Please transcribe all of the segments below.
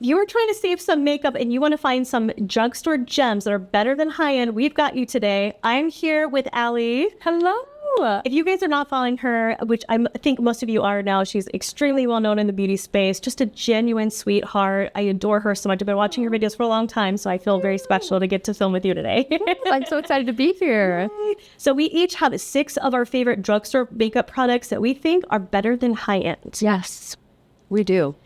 you are trying to save some makeup and you want to find some drugstore gems that are better than high-end, we've got you today. I'm here with Allie. Hello. If you guys are not following her, which I think most of you are now, she's extremely well known in the beauty space, just a genuine sweetheart. I adore her so much. I've been watching her videos for a long time, so I feel very special to get to film with you today. I'm so excited to be here. So we each have 6 of our favorite drugstore makeup products that we think are better than high-end. Yes, we do.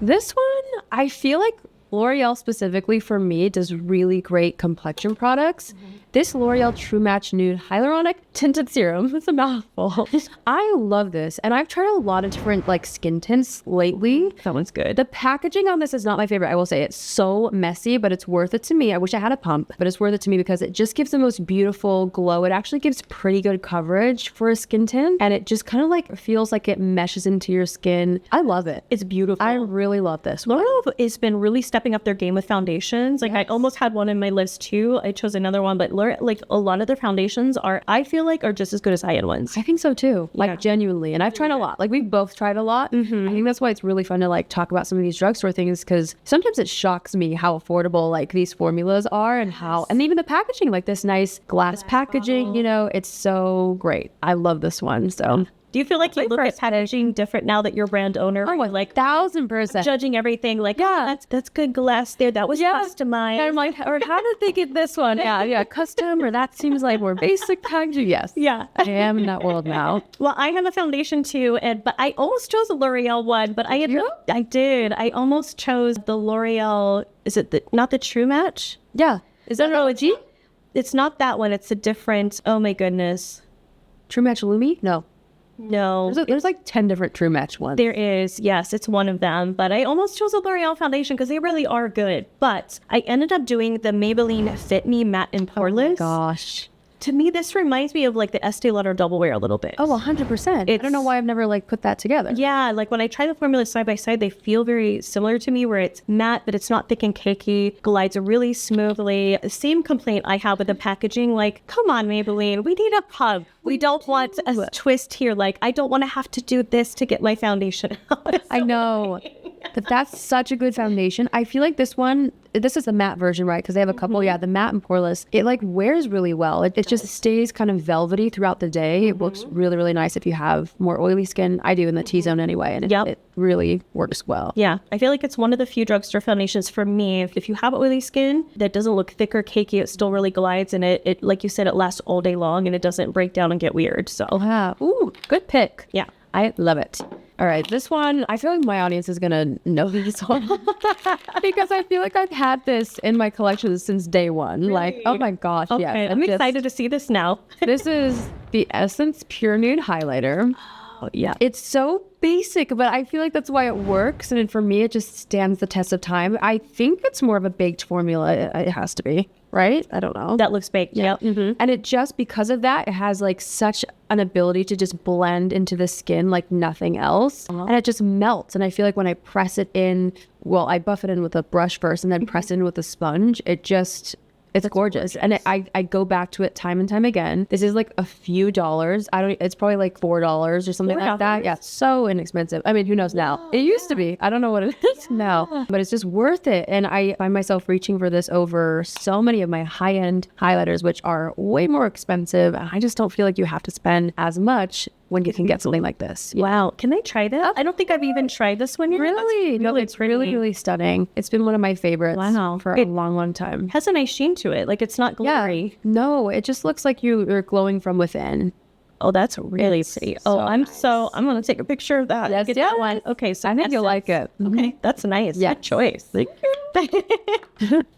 This one, I feel like L'Oreal specifically for me does really great complexion products. This L'Oreal True Match Nude Hyaluronic Tinted Serum, it's a mouthful. I love this, and I've tried a lot of different like skin tints lately. That one's good. The packaging on this is not my favorite, I will say. It's so messy, but it's worth it to me. I wish I had a pump, but it's worth it to me because it just gives the most beautiful glow. It actually gives pretty good coverage for a skin tint, and it just kind of like feels like it meshes into your skin. I love it. It's beautiful. I really love this. L'Oreal has been really stepping up their game with foundations. Like I almost had one in my list too. I chose another one, but L'Oreal, like a lot of their foundations are, I feel like, are just as good as high-end ones. I think so too. Like genuinely. And I've tried a lot. Like we've both tried a lot. I think that's why it's really fun to like talk about some of these drugstore things, because sometimes it shocks me how affordable like these formulas are and how, and even the packaging, like this nice glass packaging, you know, it's so great. I love this one. So do you feel like you look at packaging different now that you're brand owner? Oh, like 1000%. Judging everything, like, that's good glass there. That was customized. And I'm like, or how did they get this one? Custom, or that seems like more basic packaging. Yes. Yeah. I am in that world now. Well, I have a foundation too, but I almost chose a L'Oreal one, but I did. I almost chose the L'Oreal, is it not the True Match? Yeah. Is that an OG? It's not that one. It's a different, oh my goodness. True Match Lumi? No. There's like 10 different True Match ones. There is, yes, it's one of them. But I almost chose a L'Oreal foundation because they really are good. But I ended up doing the Maybelline Fit Me Matte and Poreless. Oh my gosh. To me, this reminds me of like the Estee Lauder Double Wear a little bit. Oh, 100%. I don't know why I've never like put that together. Yeah, like when I try the formulas side by side, they feel very similar to me, where it's matte, but it's not thick and cakey, glides really smoothly. Same complaint I have with the packaging. Like, come on, Maybelline, we need a pub. We don't want a twist here. Like, I don't want to have to do this to get my foundation out. I know. But that's such a good foundation. I feel like this one, this is the matte version, right? Because they have a couple, the matte and poreless. It like wears really well. It just stays kind of velvety throughout the day. It looks really, really nice if you have more oily skin. I do in the T-zone anyway, and it really works well. Yeah, I feel like it's one of the few drugstore foundations for me. If you have oily skin that doesn't look thick or cakey, it still really glides, and it like you said, it lasts all day long, and it doesn't break down and get weird. So, ooh, good pick. Yeah. I love it. All right, this one, I feel like my audience is going to know this one because I feel like I've had this in my collection since day one. Really? Like, oh my gosh, okay, I'm excited to see this now. This is the Essence Pure Nude Highlighter. Oh, yeah. It's so basic, but I feel like that's why it works. And for me, it just stands the test of time. I think it's more of a baked formula. It has to be, right? I don't know. That looks baked. Yeah. And it just, because of that, it has like such an ability to just blend into the skin like nothing else. And it just melts. And I feel like when I press it in, well, I buff it in with a brush first and then press it in with a sponge. It's gorgeous. And I go back to it time and time again. This is like a few dollars. It's probably like $4 or something like that. Yeah, so inexpensive. I mean, who knows now? It used to be. I don't know what it is now, but it's just worth it. And I find myself reaching for this over so many of my high-end highlighters, which are way more expensive. And I just don't feel like you have to spend as much when you can get something like this. Wow. Can I try that? I don't think I've even tried this one yet. Really? No, it's really, really stunning. It's been one of my favorites for a long, long time. It has a nice sheen to it. Like, it's not glittery. Yeah. No, it just looks like you're glowing from within. Oh, that's really pretty. Oh, I'm going to take a picture of that. Yes, Get that one. Okay, so I think you'll like it. Okay, that's nice. Yeah. Good choice. Thank you.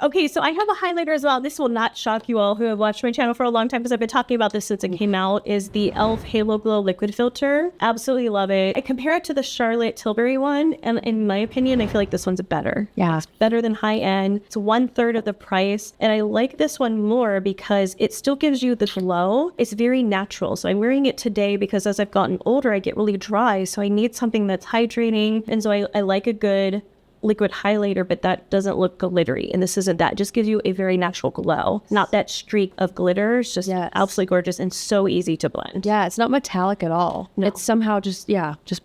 Okay, so I have a highlighter as well. This will not shock you all who have watched my channel for a long time because I've been talking about this since it came out, is the e.l.f. Halo Glow Liquid Filter. Absolutely love it. I compare it to the Charlotte Tilbury one, and in my opinion, I feel like this one's better. Yeah. It's better than high-end. It's 1/3 of the price, and I like this one more because it still gives you the glow. It's very natural, so I'm wearing it today because as I've gotten older, I get really dry, so I need something that's hydrating, and so I like a good liquid highlighter, but that doesn't look glittery. And this isn't that. It just gives you a very natural glow. Not that streak of glitter. It's just absolutely gorgeous and so easy to blend. Yeah, it's not metallic at all. No. It's somehow just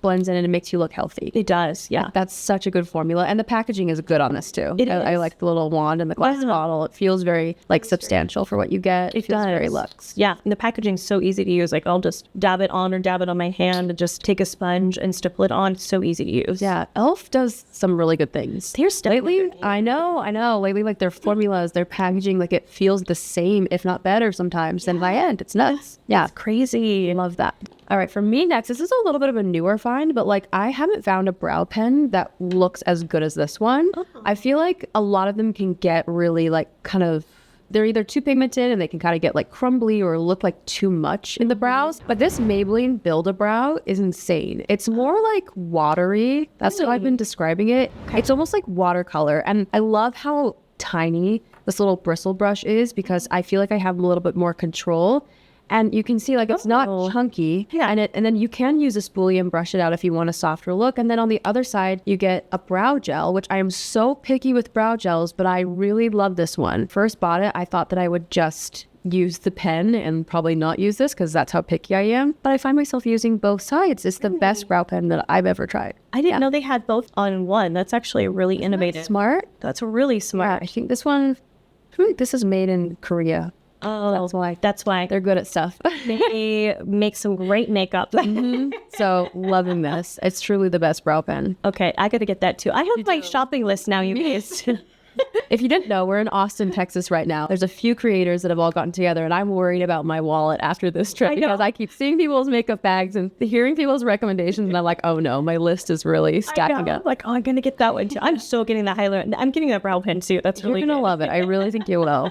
blends in and it makes you look healthy. It does, yeah. That's such a good formula. And the packaging is good on this too. I like the little wand and the glass bottle. It feels very like substantial for what you get. It feels very luxe. Yeah, and the packaging's so easy to use. Like I'll just dab it on or dab it on my hand and just take a sponge and stipple it on. It's so easy to use. Yeah, e.l.f. does some really good things. They're lately, I know. Lately, like their formulas, their packaging, like it feels the same, if not better sometimes than my end. It's nuts. Yeah, it's crazy. I love that. All right, for me next, this is a little bit of a newer find, but like I haven't found a brow pen that looks as good as this one. I feel like a lot of them can get really like kind of, they're either too pigmented and they can kind of get like crumbly or look like too much in the brows. But this Maybelline Build-A-Brow is insane. It's more like watery. That's how I've been describing it. It's almost like watercolor. And I love how tiny this little bristle brush is because I feel like I have a little bit more control. And you can see like it's not chunky. Yeah. And then you can use a spoolie and brush it out if you want a softer look. And then on the other side, you get a brow gel, which I am so picky with brow gels, but I really love this one. First bought it, I thought that I would just use the pen and probably not use this because that's how picky I am. But I find myself using both sides. It's the best brow pen that I've ever tried. I didn't know they had both on one. That's actually really innovative. Smart? That's really smart. Yeah, I think this one, this is made in Korea. Oh, that's why they're good at stuff. They make some great makeup. So loving this. It's truly the best brow pen. Okay, I gotta get that too. I have my shopping list now, you guys. If you didn't know, we're in Austin, Texas right now. There's a few creators that have all gotten together, and I'm worried about my wallet after this trip because I keep seeing people's makeup bags and hearing people's recommendations, and I'm like, oh no, my list is really stacking up. Like, oh, I'm gonna get that one too. I'm so getting the highlighter. I'm getting that brow pen too. That's really You're gonna love it. I really think you will.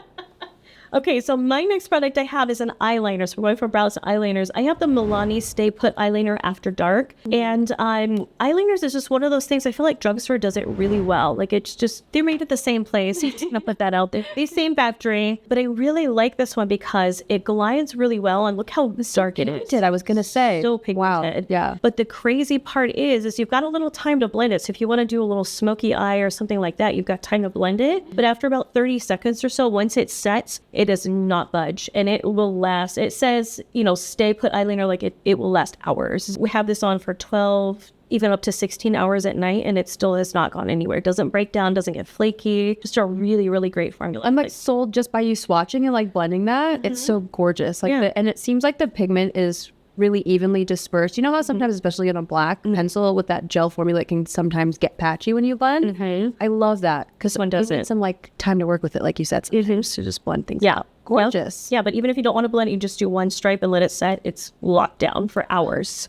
Okay, so my next product I have is an eyeliner. So we're going from brows to eyeliners. I have the Milani Stay Put Eyeliner After Dark. And eyeliners is just one of those things. I feel like Drugstore does it really well. Like it's just, they're made at the same place. I'm gonna put that out there. The same factory. But I really like this one because it glides really well. And look how dark it is. I was gonna say. So pigmented. Wow. Yeah. But the crazy part is you've got a little time to blend it. So if you want to do a little smoky eye or something like that, you've got time to blend it. But after about 30 seconds or so, once it sets, it does not budge and it will last. It says, stay put eyeliner, like it will last hours. We have this on for 12, even up to 16 hours at night, and it still has not gone anywhere. It doesn't break down, doesn't get flaky. Just a really, really great formula. I'm like sold just by you swatching and like blending that. It's so gorgeous. Like and it seems like the pigment is really evenly dispersed. You know how sometimes, especially in a black pencil with that gel formula, it can sometimes get patchy when you blend? I love that because one doesn't. Some like time to work with it, like you said, to just blend things out. Gorgeous. Well, yeah, but even if you don't want to blend it, you just do one stripe and let it set. It's locked down for hours.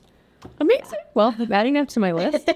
Amazing. Well, I'm adding that to my list.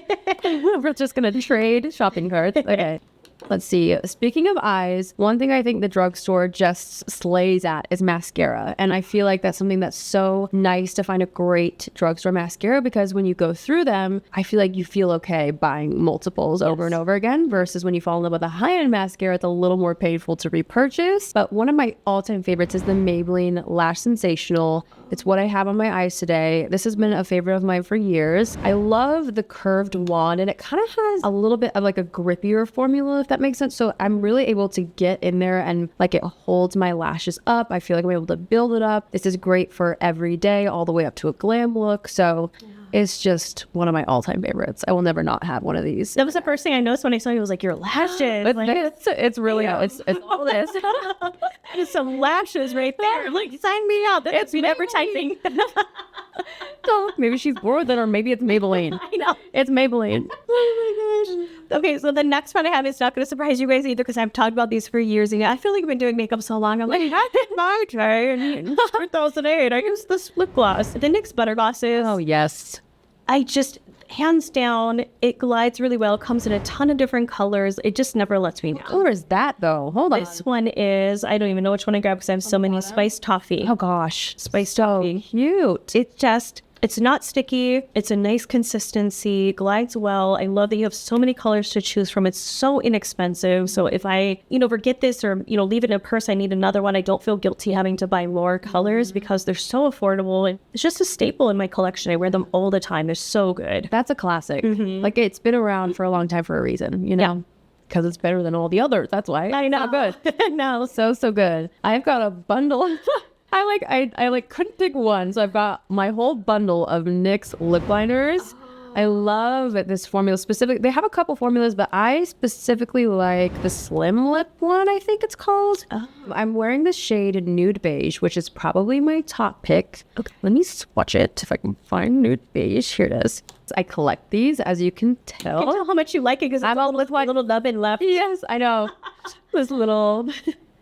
We're just going to trade shopping carts. Okay. Let's see. Speaking of eyes, one thing I think the drugstore just slays at is mascara. And I feel like that's something that's so nice to find a great drugstore mascara because when you go through them, I feel like you feel okay buying multiples over and over again versus when you fall in love with a high-end mascara, it's a little more painful to repurchase. But one of my all-time favorites is the Maybelline Lash Sensational. It's what I have on my eyes today. This has been a favorite of mine for years. I love the curved wand and it kind of has a little bit of like a grippier formula, if that makes sense. So I'm really able to get in there and like it holds my lashes up. I feel like I'm able to build it up. This is great for every day all the way up to a glam look. So it's just one of my all-time favorites. I will never not have one of these. That was the first thing I noticed when I saw you. Was like your lashes. It's really it's all this. There's some lashes right there. Like sign me up. It's advertising. So maybe she's bored then, or maybe it's Maybelline. I know. It's Maybelline. Oh my gosh. Okay, so the next one I have is not going to surprise you guys either because I've talked about these for years. And I feel like I've been doing makeup so long. I'm like, I did my day in 2008. I used this lip gloss. The NYX Butter Glosses. Oh, yes. I just, hands down, it glides really well. It comes in a ton of different colors. It just never lets me down. What color is that, though? Hold on. This one is, I don't even know which one I grabbed because I have so many. Spiced Toffee. Oh, gosh. Spiced so Toffee. Cute. It's just, It's not sticky. It's a nice consistency, glides well. I love that you have so many colors to choose from. It's so inexpensive. So if I, forget this or, leave it in a purse, I need another one. I don't feel guilty having to buy more colors because they're so affordable. And it's just a staple in my collection. I wear them all the time. They're so good. That's a classic. Like it's been around for a long time for a reason, Yeah. Because it's better than all the others. That's why. I know. So good. No. So good. I've got a bundle. I couldn't pick one, so I've got my whole bundle of NYX lip liners. I love this formula specific. They have a couple formulas, but I specifically like the slim lip one, I think it's called. I'm wearing the shade Nude Beige, which is probably my top pick. Okay, let me swatch it if I can find Nude Beige. Here it is. I collect these, as you can tell. I can tell how much you like it because I'm all with one little nubbin left. Yes, I know. This little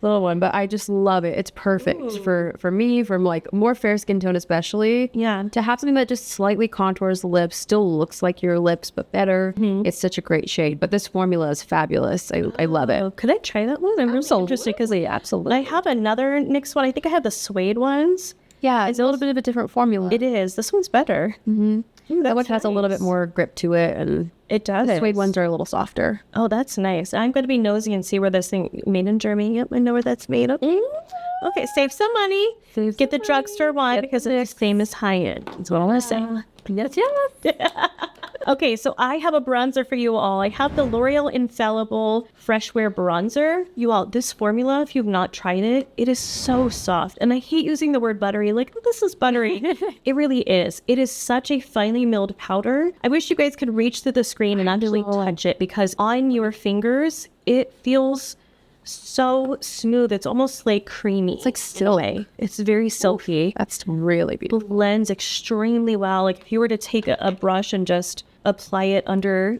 one, but I just love it. It's perfect for me, from like more fair skin tone especially. Yeah. To have something that just slightly contours the lips, still looks like your lips, but better. It's such a great shade. But this formula is fabulous. I love it. Could I try that one? I'm really interested because Absolutely. I have another NYX one. I think I have the suede ones. Yeah, it's a little bit of a different formula. It is. This one's better. That one has a little bit more grip to it, and It does. the suede ones are a little softer. Oh, that's nice. I'm going to be nosy and see where this thing made in Germany. Yep, I know where that's made of. Okay, save some money. Get the drugstore one because it's the same as high-end. That's what I want to say. Yes. Okay, so I have a bronzer for you all. I have the L'Oreal Infallible Fresh Wear Bronzer. You all, this formula, if you've not tried it, it is so soft. And I hate using the word buttery. Like, oh, this is buttery. It really is. It is such a finely milled powder. I wish you guys could reach through the screen and actually touch it because on your fingers, it feels so smooth. It's almost like creamy. It's like silky. It's very silky. That's really beautiful. Blends extremely well. Like if you were to take a brush and just apply it under,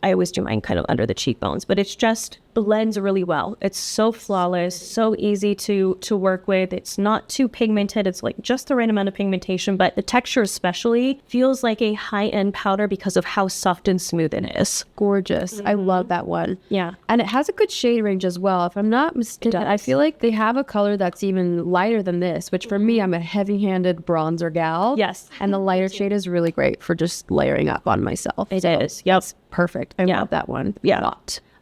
I always do mine kind of under the cheekbones, but it's just blends really well. It's so flawless, so easy to work with. It's not too pigmented. It's like just the right amount of pigmentation, but the texture especially feels like a high-end powder because of how soft and smooth it is. Gorgeous. I love that one. Yeah. And it has a good shade range as well. If I'm not mistaken, I feel like they have a color that's even lighter than this, which for me, I'm a heavy-handed bronzer gal. Yes. And the lighter shade is really great for just layering up on myself. It is. Yep. Perfect. I love that one. Yeah.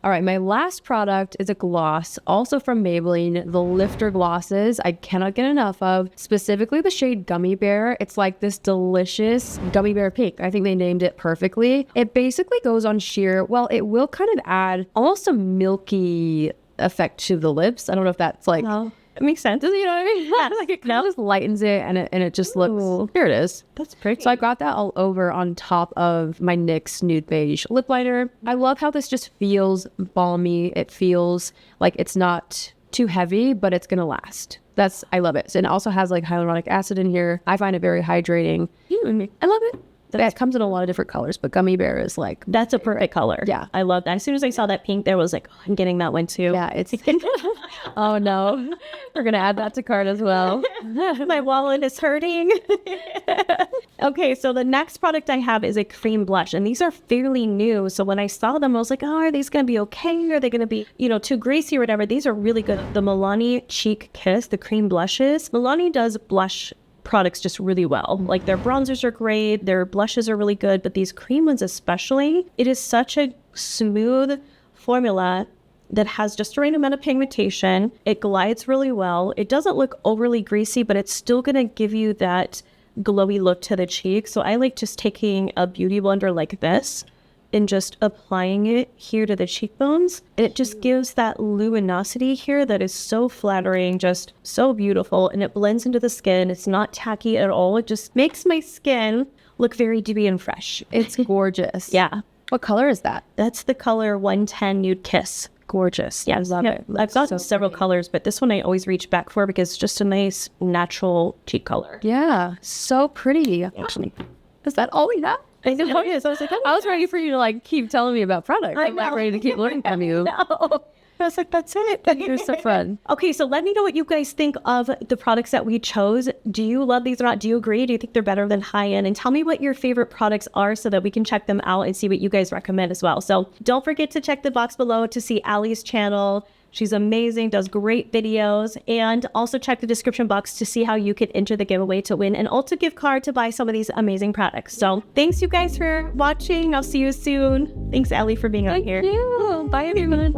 All right, my last product is a gloss, also from Maybelline, the Lifter Glosses. I cannot get enough of, specifically the shade Gummy Bear. It's like this delicious gummy bear pink. I think they named it perfectly. It basically goes on sheer, well, it will kind of add almost a milky effect to the lips. I don't know if that's like... Well, it makes sense. You know what I mean? Yeah. Like it kind of just lightens it, and it just looks... Here it is. That's pretty. So I got that all over on top of my NYX Nude Beige lip liner. I love how this just feels balmy. It feels like it's not too heavy, but it's going to last. I love it. And it also has like hyaluronic acid in here. I find it very hydrating. I love it. It comes in a lot of different colors, but Gummy Bear is like... That's a perfect color. Yeah. I love that. As soon as I saw that pink there, I was like, oh, I'm getting that one too. Yeah, it's... Oh no. We're going to add that to cart as well. My wallet is hurting. Okay, so the next product I have is a cream blush, and these are fairly new. So when I saw them, I was like, oh, are these going to be okay? Are they going to be, too greasy or whatever? These are really good. The Milani Cheek Kiss, the cream blushes. Milani does blush products just really well. Like their bronzers are great, their blushes are really good, but these cream ones especially, it is such a smooth formula that has just the right amount of pigmentation. It glides really well. It doesn't look overly greasy, but it's still going to give you that glowy look to the cheek. So I like just taking a beauty blender like this and just applying it here to the cheekbones. It just gives that luminosity here that is so flattering, just so beautiful, and it blends into the skin. It's not tacky at all. It just makes my skin look very dewy and fresh. It's gorgeous. Yeah. What color is that? That's the color 110 Nude Kiss. Gorgeous. Yeah, I love it. I've got several colors, but this one I always reach back for because it's just a nice natural cheek color. Yeah, so pretty. Actually, is that all we have? I know it is. I was like, I was ready for you to like keep telling me about products. I'm not ready to keep learning from you. No. I was like, that's it. You're so fun. Okay, so let me know what you guys think of the products that we chose. Do you love these or not? Do you agree? Do you think they're better than high-end? And tell me what your favorite products are so that we can check them out and see what you guys recommend as well. So don't forget to check the box below to see Allie's channel. She's amazing, does great videos, and also check the description box to see how you could enter the giveaway to win an Ulta gift card to buy some of these amazing products. So thanks you guys for watching. I'll see you soon. Thanks, Allie, for being on here. Thank you. Bye, everyone.